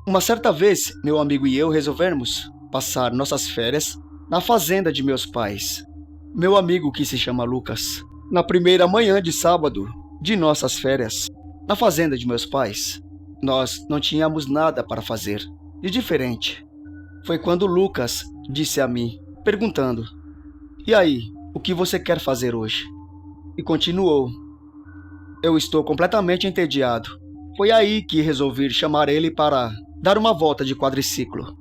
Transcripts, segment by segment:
Uma certa vez, meu amigo e eu resolvemos passar nossas férias na fazenda de meus pais. Meu amigo, que se chama Lucas, na primeira manhã de sábado de nossas férias, na fazenda de meus pais, nós não tínhamos nada para fazer de diferente. Foi quando Lucas disse a mim, perguntando: "E aí, o que você quer fazer hoje?" E continuou: "Eu estou completamente entediado." Foi aí que resolvi chamar ele para dar uma volta de quadriciclo.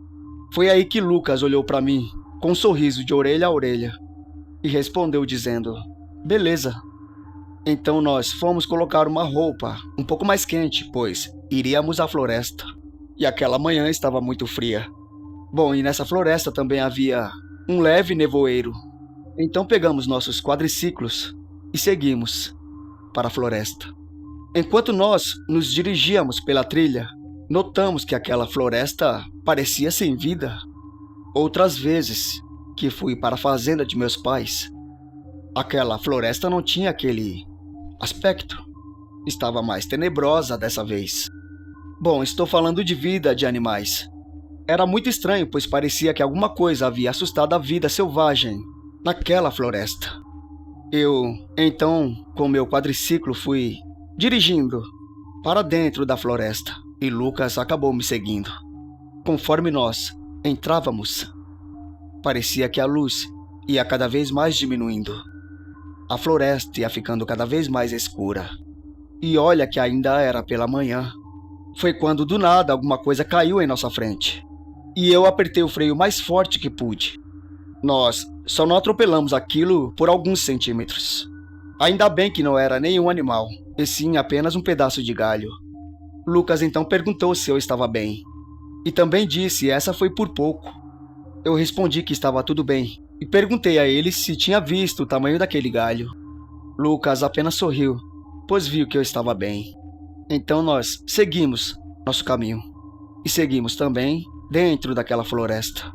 Foi aí que Lucas olhou para mim com um sorriso de orelha a orelha e respondeu dizendo: "Beleza." Então nós fomos colocar uma roupa um pouco mais quente, pois iríamos à floresta. E aquela manhã estava muito fria. Bom, e nessa floresta também havia um leve nevoeiro. Então pegamos nossos quadriciclos e seguimos para a floresta. Enquanto nós nos dirigíamos pela trilha, notamos que aquela floresta parecia sem vida. Outras vezes que fui para a fazenda de meus pais, aquela floresta não tinha aquele aspecto. Estava mais tenebrosa dessa vez. Bom, estou falando de vida de animais. Era muito estranho, pois parecia que alguma coisa havia assustado a vida selvagem naquela floresta. Eu, então, com meu quadriciclo, fui dirigindo para dentro da floresta e Lucas acabou me seguindo. Conforme nós entrávamos, parecia que a luz ia cada vez mais diminuindo. A floresta ia ficando cada vez mais escura. E olha que ainda era pela manhã. Foi quando do nada alguma coisa caiu em nossa frente. E eu apertei o freio mais forte que pude. Nós só não atropelamos aquilo por alguns centímetros. Ainda bem que não era nenhum animal, e sim apenas um pedaço de galho. Lucas então perguntou se eu estava bem. E também disse essa foi por pouco. Eu respondi que estava tudo bem, e perguntei a ele se tinha visto o tamanho daquele galho. Lucas apenas sorriu, pois viu que eu estava bem. Então nós seguimos nosso caminho, e seguimos também dentro daquela floresta.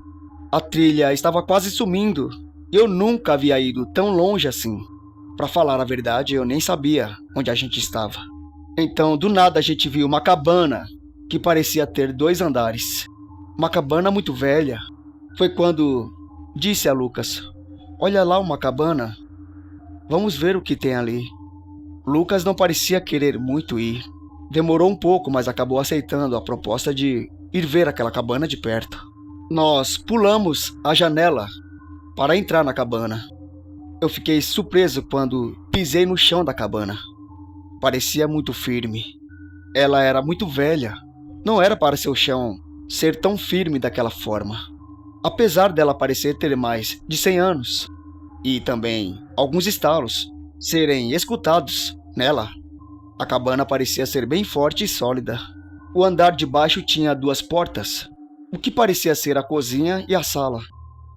A trilha estava quase sumindo, e eu nunca havia ido tão longe assim. Para falar a verdade, eu nem sabia onde a gente estava. Então, do nada, a gente viu uma cabana que parecia ter 2 andares. Uma cabana muito velha. Foi quando disse a Lucas: "Olha lá uma cabana. Vamos ver o que tem ali." Lucas não parecia querer muito ir. Demorou um pouco, mas acabou aceitando a proposta de ir ver aquela cabana de perto. Nós pulamos a janela para entrar na cabana. Eu fiquei surpreso quando pisei no chão da cabana. Parecia muito firme. Ela era muito velha. Não era para seu chão ser tão firme daquela forma. Apesar dela parecer ter mais de 100 anos, e também alguns estalos serem escutados nela, a cabana parecia ser bem forte e sólida. O andar de baixo tinha 2 portas, o que parecia ser a cozinha e a sala,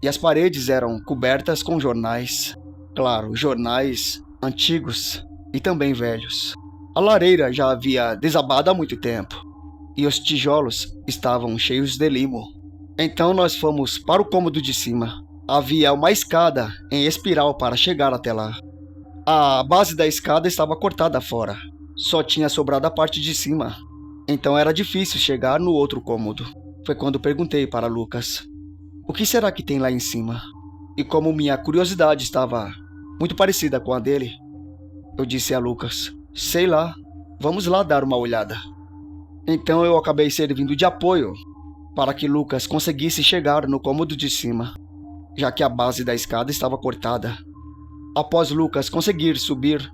e as paredes eram cobertas com jornais. Claro, jornais antigos e também velhos. A lareira já havia desabado há muito tempo, e os tijolos estavam cheios de limo. Então nós fomos para o cômodo de cima. Havia uma escada em espiral para chegar até lá. A base da escada estava cortada fora. Só tinha sobrado a parte de cima. Então era difícil chegar no outro cômodo. Foi quando perguntei para Lucas: "O que será que tem lá em cima?" E como minha curiosidade estava muito parecida com a dele, eu disse a Lucas: "Sei lá, vamos lá dar uma olhada." Então eu acabei servindo de apoio para que Lucas conseguisse chegar no cômodo de cima, já que a base da escada estava cortada. Após Lucas conseguir subir,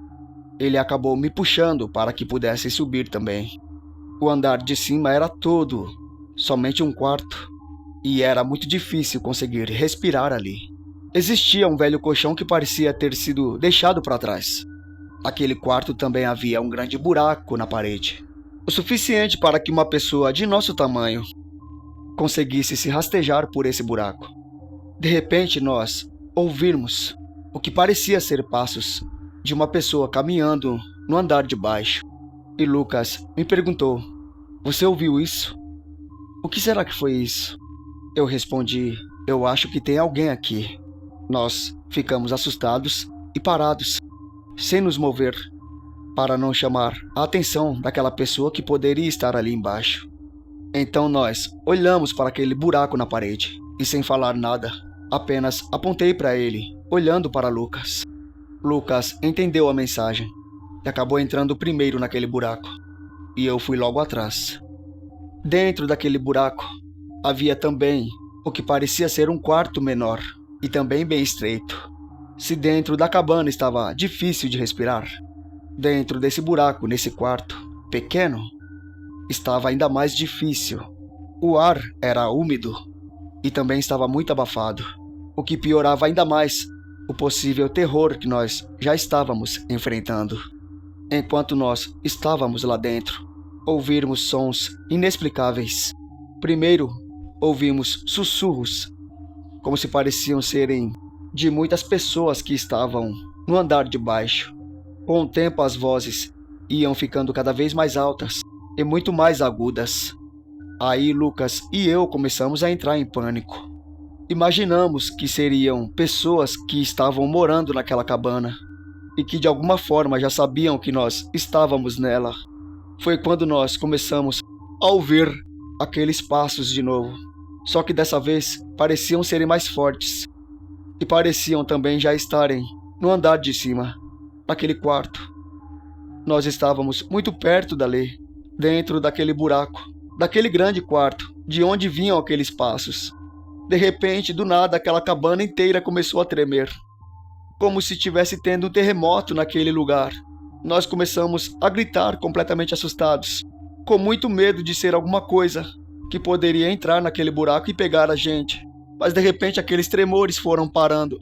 ele acabou me puxando para que pudesse subir também. O andar de cima era todo somente um quarto, e era muito difícil conseguir respirar ali. Existia um velho colchão que parecia ter sido deixado para trás. Naquele quarto também havia um grande buraco na parede, o suficiente para que uma pessoa de nosso tamanho conseguisse se rastejar por esse buraco. De repente, nós ouvimos o que parecia ser passos de uma pessoa caminhando no andar de baixo. E Lucas me perguntou: "Você ouviu isso? O que será que foi isso?" Eu respondi: "Eu acho que tem alguém aqui." Nós ficamos assustados e parados, sem nos mover, para não chamar a atenção daquela pessoa que poderia estar ali embaixo. Então nós olhamos para aquele buraco na parede e, sem falar nada, apenas apontei para ele, olhando para Lucas. Lucas entendeu a mensagem e acabou entrando primeiro naquele buraco, e eu fui logo atrás. Dentro daquele buraco havia também o que parecia ser um quarto menor e também bem estreito. Se dentro da cabana estava difícil de respirar, dentro desse buraco, nesse quarto pequeno, estava ainda mais difícil. O ar era úmido e também estava muito abafado, o que piorava ainda mais o possível terror que nós já estávamos enfrentando. Enquanto nós estávamos lá dentro, ouvimos sons inexplicáveis. Primeiro, ouvimos sussurros, como se pareciam serem de muitas pessoas que estavam no andar de baixo. Com o tempo, as vozes iam ficando cada vez mais altas e muito mais agudas. Aí Lucas e eu começamos a entrar em pânico. Imaginamos que seriam pessoas que estavam morando naquela cabana e que de alguma forma já sabiam que nós estávamos nela. Foi quando nós começamos a ouvir aqueles passos de novo, só que dessa vez pareciam serem mais fortes e pareciam também já estarem no andar de cima, naquele quarto. Nós estávamos muito perto dali, dentro daquele buraco, daquele grande quarto, de onde vinham aqueles passos. De repente, do nada, aquela cabana inteira começou a tremer, como se estivesse tendo um terremoto naquele lugar. Nós começamos a gritar completamente assustados, com muito medo de ser alguma coisa que poderia entrar naquele buraco e pegar a gente. Mas de repente aqueles tremores foram parando,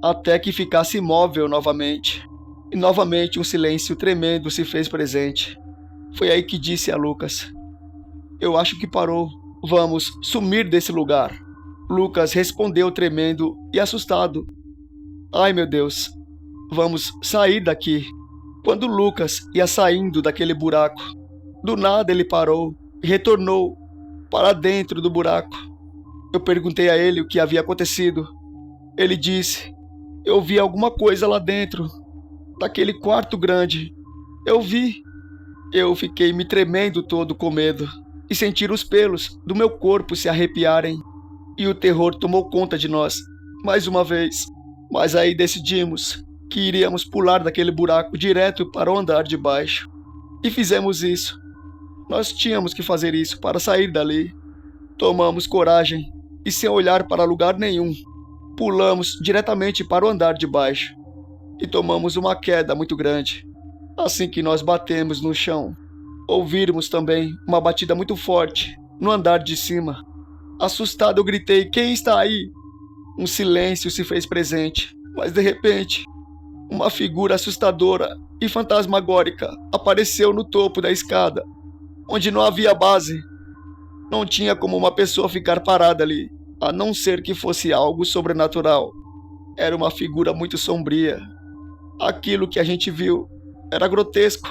até que ficasse imóvel novamente. E novamente um silêncio tremendo se fez presente. Foi aí que disse a Lucas: "Eu acho que parou. Vamos sumir desse lugar." Lucas respondeu tremendo e assustado: "Ai, meu Deus, vamos sair daqui." Quando Lucas ia saindo daquele buraco, do nada ele parou e retornou para dentro do buraco. Eu perguntei a ele o que havia acontecido. Ele disse: "Eu vi alguma coisa lá dentro, daquele quarto grande. Eu vi." Eu fiquei me tremendo todo com medo e sentir os pelos do meu corpo se arrepiarem. E o terror tomou conta de nós, mais uma vez. Mas aí decidimos que iríamos pular daquele buraco direto para o andar de baixo. E fizemos isso. Nós tínhamos que fazer isso para sair dali. Tomamos coragem e, sem olhar para lugar nenhum, pulamos diretamente para o andar de baixo e tomamos uma queda muito grande. Assim que nós batemos no chão, ouvimos também uma batida muito forte no andar de cima. Assustado, eu gritei: "Quem está aí?" Um silêncio se fez presente, mas de repente, uma figura assustadora e fantasmagórica apareceu no topo da escada, onde não havia base. Não tinha como uma pessoa ficar parada ali, a não ser que fosse algo sobrenatural. Era uma figura muito sombria. Aquilo que a gente viu era grotesco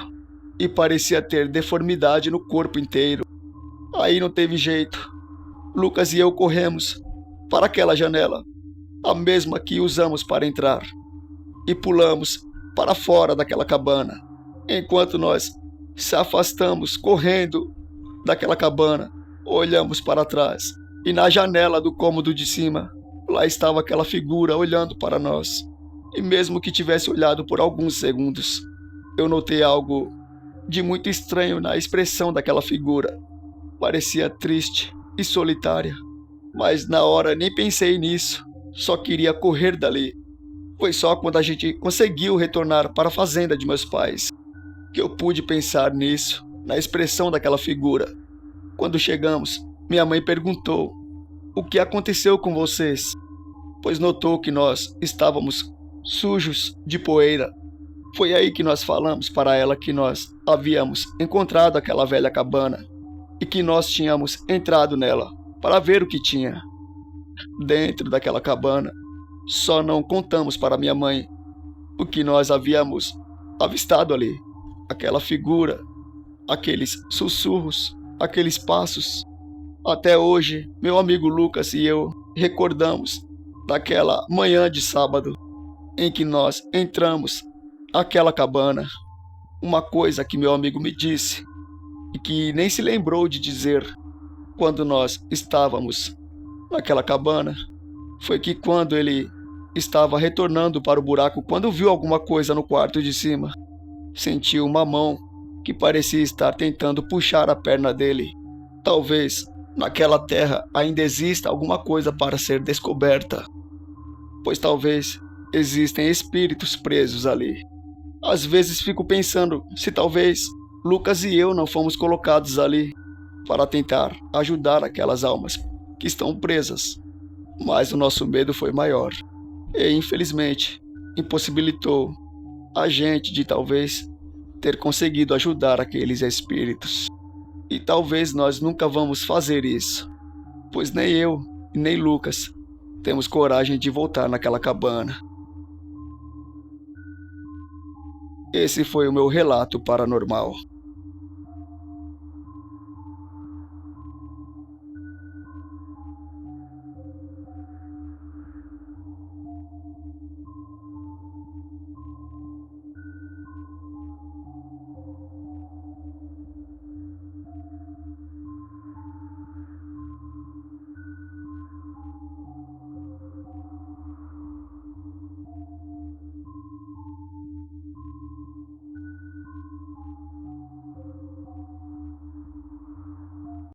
e parecia ter deformidade no corpo inteiro. Aí não teve jeito. Lucas e eu corremos para aquela janela, a mesma que usamos para entrar, e pulamos para fora daquela cabana. Enquanto nós se afastamos correndo daquela cabana, olhamos para trás e na janela do cômodo de cima, lá estava aquela figura olhando para nós. E mesmo que tivesse olhado por alguns segundos, eu notei algo de muito estranho na expressão daquela figura. Parecia triste e solitária, mas na hora nem pensei nisso, só queria correr dali. Foi só quando a gente conseguiu retornar para a fazenda de meus pais que eu pude pensar nisso, na expressão daquela figura. Quando chegamos, minha mãe perguntou: "O que aconteceu com vocês?" Pois notou que nós estávamos sujos de poeira. Foi aí que nós falamos para ela que nós havíamos encontrado aquela velha cabana e que nós tínhamos entrado nela para ver o que tinha dentro daquela cabana. Só não contamos para minha mãe o que nós havíamos avistado ali. Aquela figura, aqueles sussurros, aqueles passos. Até hoje, meu amigo Lucas e eu recordamos daquela manhã de sábado em que nós entramos naquela cabana. Uma coisa que meu amigo me disse e que nem se lembrou de dizer quando nós estávamos naquela cabana, foi que quando ele estava retornando para o buraco, quando viu alguma coisa no quarto de cima, sentiu uma mão que parecia estar tentando puxar a perna dele. Talvez naquela terra ainda exista alguma coisa para ser descoberta, pois talvez existem espíritos presos ali. Às vezes fico pensando se talvez Lucas e eu não fomos colocados ali para tentar ajudar aquelas almas que estão presas, mas o nosso medo foi maior e, infelizmente, impossibilitou a gente de talvez ter conseguido ajudar aqueles espíritos. E talvez nós nunca vamos fazer isso, pois nem eu e nem Lucas temos coragem de voltar naquela cabana. Esse foi o meu relato paranormal.